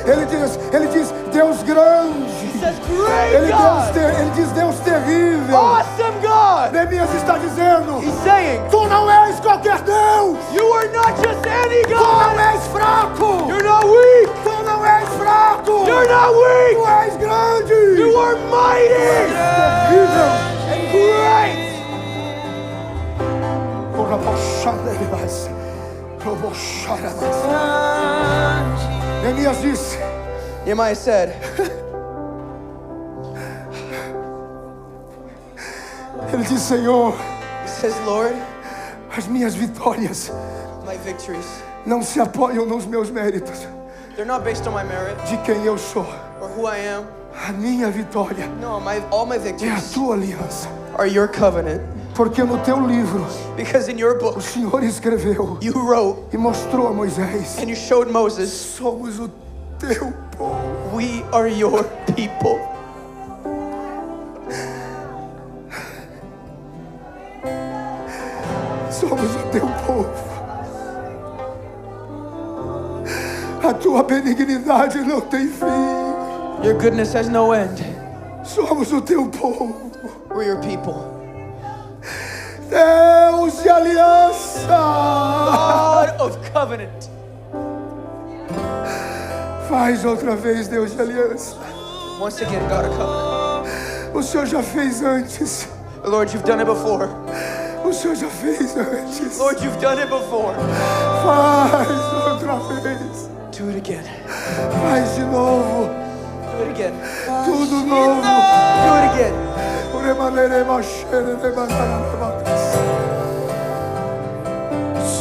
Ele diz Deus grande. He says, great Ele God. diz Deus terrível. Awesome God. Neemias está dizendo: He's saying, tu não és qualquer Deus. you are not just any Tu God. não és fraco. You're not weak. Tu não és fraco. You're not weak. Tu és grande. You are mighty terrível. and great. Neemias disse: Nehemiah said, ele diz, Senhor, he says, Lord, as minhas vitórias my victories, não se apoiam nos meus méritos, they're not based on my merit de quem eu sou. or who I am. A minha vitória No, all my é a victories tua aliança. are your covenant. Porque no teu livro Because in your o book, Senhor escreveu you wrote e mostrou a Moisés: and you showed Moses, somos o teu povo. we are your people. Somos o teu povo. A tua benignidade não tem fim. Your goodness has no end. Somos o teu povo. We're your people. Deus de aliança. God of covenant. Faz outra vez, Deus de aliança. Once again, God of covenant. O Senhor já fez antes. Lord, you've done it before. O Senhor já fez antes. Lord, you've done it before. Faz outra vez. Do it again. Faz de novo. Do it again. Tudo novo. Do it again.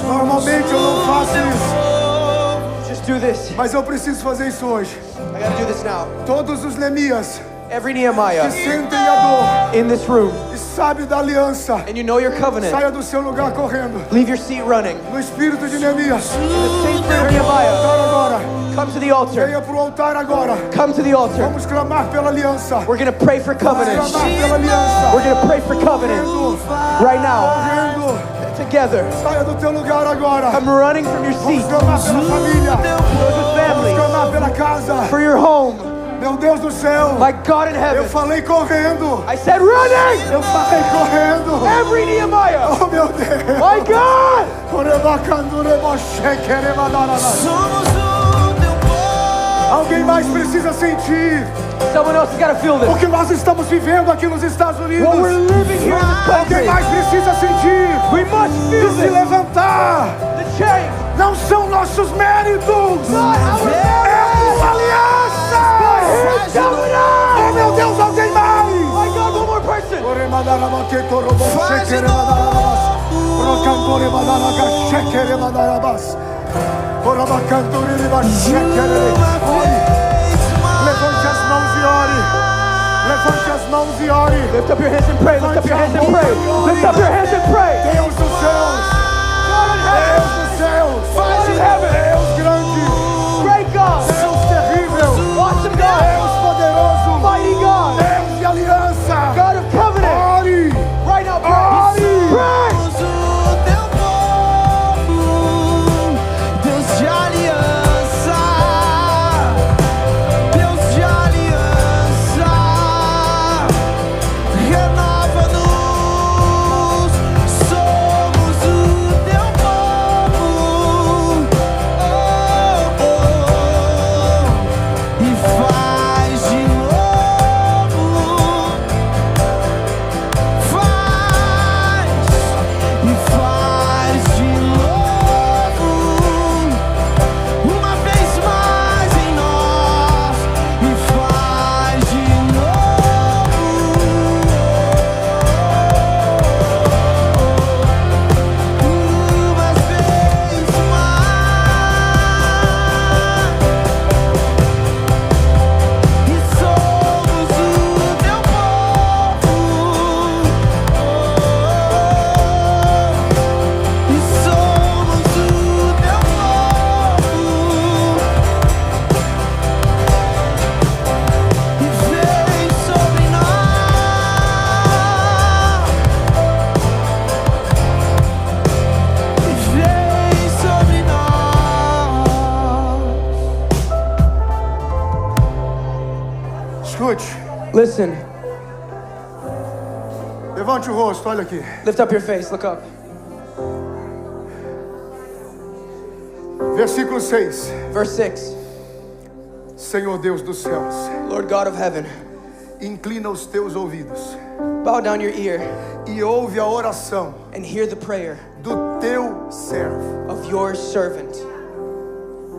Normalmente eu não faço isso, Just do this. mas eu preciso fazer isso hoje. I gotta do this now. Todos os Neemias Every que Nehemiah sentem a in this room, dor e sabe da aliança, and you know your covenant, saia do seu lugar correndo. leave your seat running. No espírito de Neemias, The same spirit of Nehemiah, agora, come to the altar. venha para o altar agora. Come to the altar. Vamos clamar pela aliança. We're gonna pray for Vamos covenant. clamar pela aliança. We're gonna pray for covenant right now, Correndo, together. saia do teu lugar agora. Come running from your seat. Vamos clamar pela família. Those with Vamos families, clamar pela casa. for your home. Meu Deus do céu, My God in eu heaven. falei correndo. I said running. Eu falei correndo. Every Nehemiah. Oh meu Deus. My God. Alguém mais precisa sentir Someone else has got to feel o this. que nós estamos vivendo aqui nos Estados Unidos. What we're living here in this Alguém country. mais precisa sentir We must e feel se this. levantar. The change. Não são nossos méritos, Not our é a tua aliança. Oh meu Deus, alguém mais. My God, one more person. Levante as mãos Lift up your hands and pray. Lift up your hands and pray. Lift up your hands and pray. Deus dos céus. God in heaven. Deus dos céus. God in heaven. Deus grande. Great God. Deus terrível. Awesome God. Deus poderoso. Mighty God. Deus de aliança. God of covenant. Ore. Right now, pray. Pray. Escute. Listen. Levante o rosto, olha aqui. Lift up your face. Look up. Versículo 6. Verse 6. Senhor Deus dos céus, Lord God of heaven, inclina os teus ouvidos bow down your ear e ouve a oração and hear the prayer do teu servo. of your servant.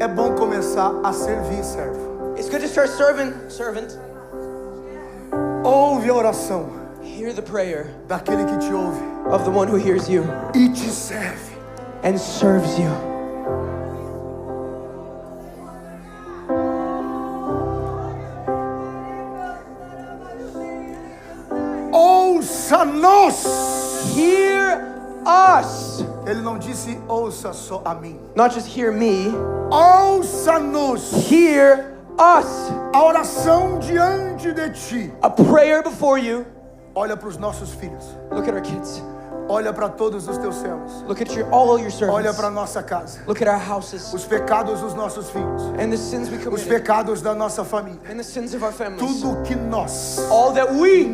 É bom começar a servir, servo. It's good to start servant. Ouve a oração Hear the prayer daquele que te ouve of the one who hears you e te serve. and serves you. Ouça-nos. Hear us. Ele não disse ouça só a mim. Not just hear me, Ouça-nos. hear us. A oração diante de ti. A prayer before you. Olha para os nossos filhos. Look at our kids. Olha para todos os teus servos. Look at all your Olha servants. para nossa casa. Look at our houses Os pecados dos nossos filhos. and the sins we Os committed pecados da nossa família. and the sins of our families. Tudo que nós All that we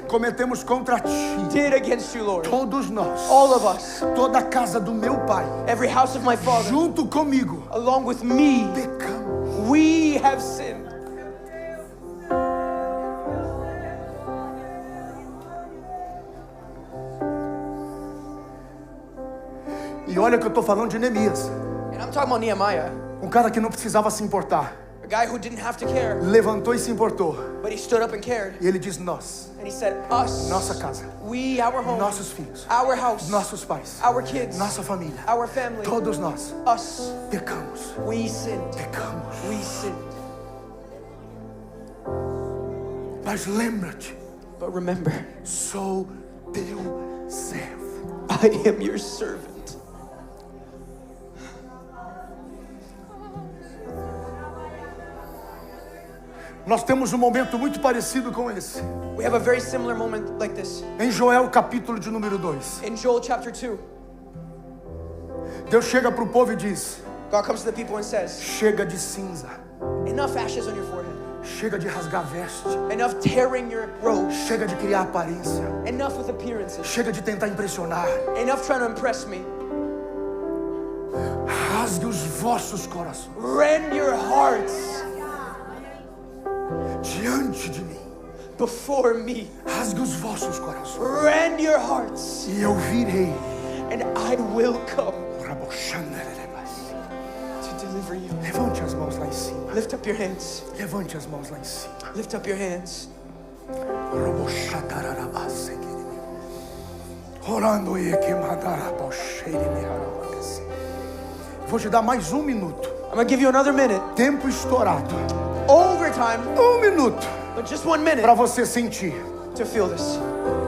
cometemos contra ti. did against you, Lord. Todos nós. All of us. Toda a casa do meu pai. Every house of my father. Junto comigo. Along with me, Pecamos. we have sinned. E olha que eu estou falando de Neemias. And I'm talking about Nehemiah, Um cara que não precisava se importar. a guy who didn't have to care, Levantou e se importou. but he stood up and cared. E ele diz nós. And he said, us, Nossa casa. we, our home, Nossos filhos. our house, Nossos pais. our kids, Nossa família. our family, Todos nós. us, Pecamos. we sinned. Pecamos. We sinned. Mas lembra-te. But remember, Sou teu servo. I am your servant. Nós temos um momento muito parecido com esse. We have a very similar moment like this. Em Joel capítulo de número 2. In Joel chapter 2, Deus chega para o povo e diz. God comes to the people and says, Chega de cinza. enough ashes on your forehead. Chega de rasgar veste. Enough tearing your robes. Chega de criar aparência. Enough with appearances. Chega de tentar impressionar. Enough trying to impress me. Rasgue os vossos corações Rend your hearts diante de mim. before me. Rasgue os vossos corações. Rend your hearts, E eu virei. and I will come to deliver you. Levante as mãos lá em cima. Lift up your hands. Levante as mãos lá em cima. Lift up your hands. Vou te dar mais um minuto. I'm gonna give you another minute. Tempo estourado. Overtime, 1 minuto but just 1 minute para você sentir to feel this.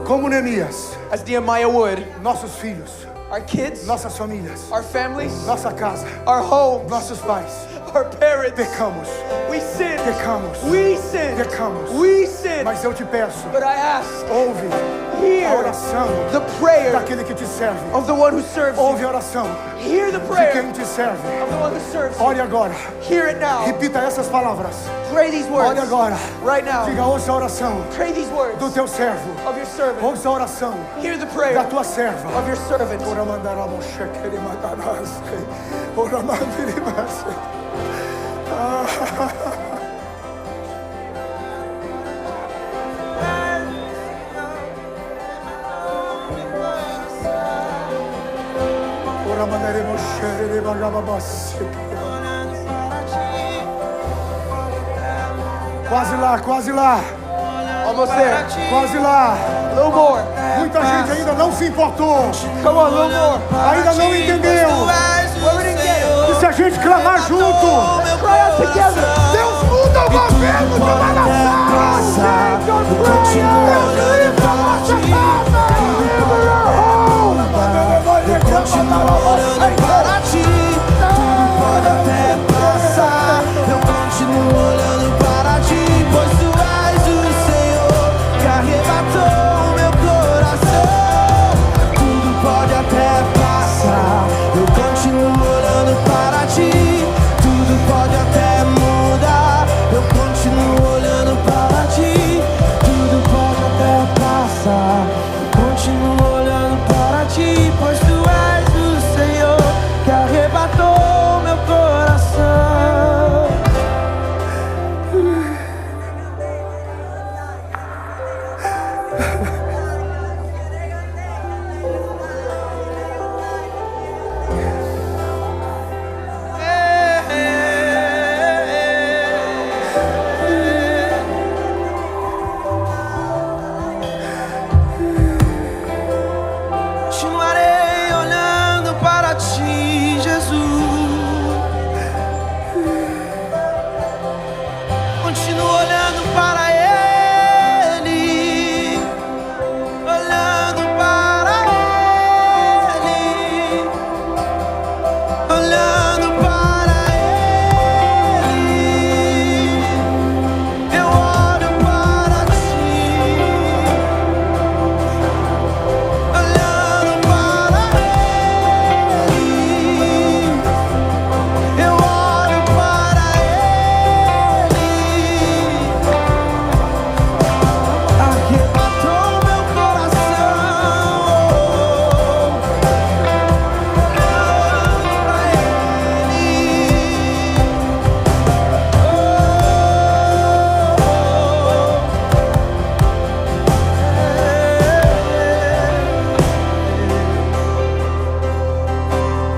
Como Neemias, As Nehemiah would, nossos filhos, our kids, nossas famílias, our families, nossa casa, our homes, nossos pais, our parents, pecamos, we sin. pecamos, We sin. pecamos. We sin. Mas eu te peço, But I ask, ouve a hear oração the prayer daquele que te serve. of the one who serves Ouve you. a oração Hear the de prayer quem te serve. of the one who serves Ore you. agora, Hear it now. repita essas palavras. Pray these Ore words agora, right now. diga: ouça a oração Pray these words do teu servo, of your servant. ouça a oração Hear the da prayer tua serva. of your servant. Ora mandará Moshe querer matar nós. Ora mandará. Ora mandaremos querer bagababas. Quase lá, quase lá, Almost there. quase lá. A little more. Muita gente ainda não se importou, Come on, a little more. ainda não entendeu. We're gonna get it. E se a gente clamar junto, Cry out together. Deus muda o governo de uma nação. Deus livra a nossa casa. Deliver your home. Para ti, tudo pode até passar. Eu continuo olhando para ti, pois tu és o Senhor que arrebatou o meu coração. Tudo pode até passar. Eu continuo olhando para ti. Tudo pode até mudar. Eu continuo olhando para ti. Tudo pode até passar. Eu continuo olhando para ti, pois tu és o Senhor que arrebatou meu coração. Continuarei olhando para ti, Jesus. Continuo olhando para Ele, olhando para Ele, olhando para Ele. Eu olho para ti, olhando para Ele. Eu olho para Ele. Arrebatou meu coração. Olhando para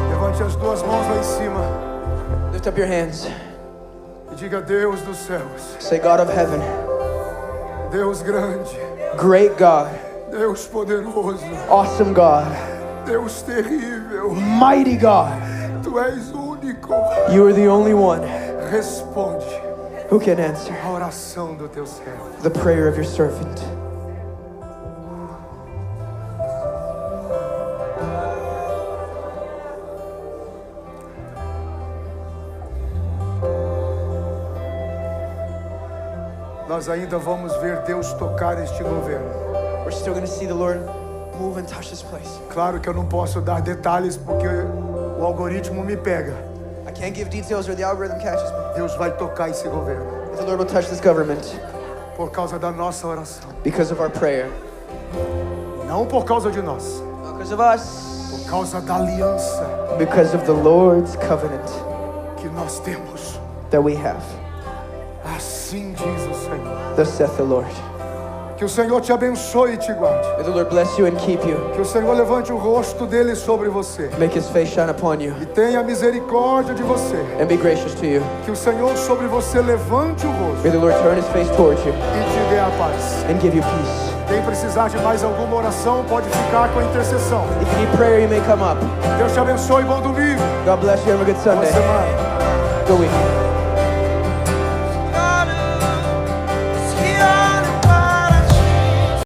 Levante as duas mãos lá em cima Lift up your hands. e diga: Deus dos céus, Say, God of heaven, Deus grande, great God, Deus poderoso, awesome God, Deus terrível, mighty God. Tu és único. You are the only one Responde who can answer a oração do teu servo. the prayer of your servant. Nós ainda vamos ver Deus tocar este governo. We're still going to see the Lord move and touch this place. Claro que eu não posso dar detalhes porque o algoritmo me pega. I can't give details or the algorithm catches me. Deus vai tocar esse governo But the Lord will touch this government por causa da nossa oração, because of our prayer. não por causa de nós, Not because of us, por causa da aliança because of the Lord's covenant que nós temos. that we have. Assim diz o Senhor. Thus saith the Lord. Que o Senhor te abençoe e te guarde. May the Lord bless you and keep you. Que o Senhor levante o rosto dele sobre você Make his face shine upon you e tenha misericórdia de você. and be gracious to you. Que o Senhor sobre você levante o rosto May the Lord turn his face towards you e te dê a paz. and give you peace. Quem precisar de mais alguma oração pode ficar com a intercessão. If you need prayer, you may come up. Deus te abençoe, bom domingo. God bless you. Have a good Boa Sunday. semana. Good week.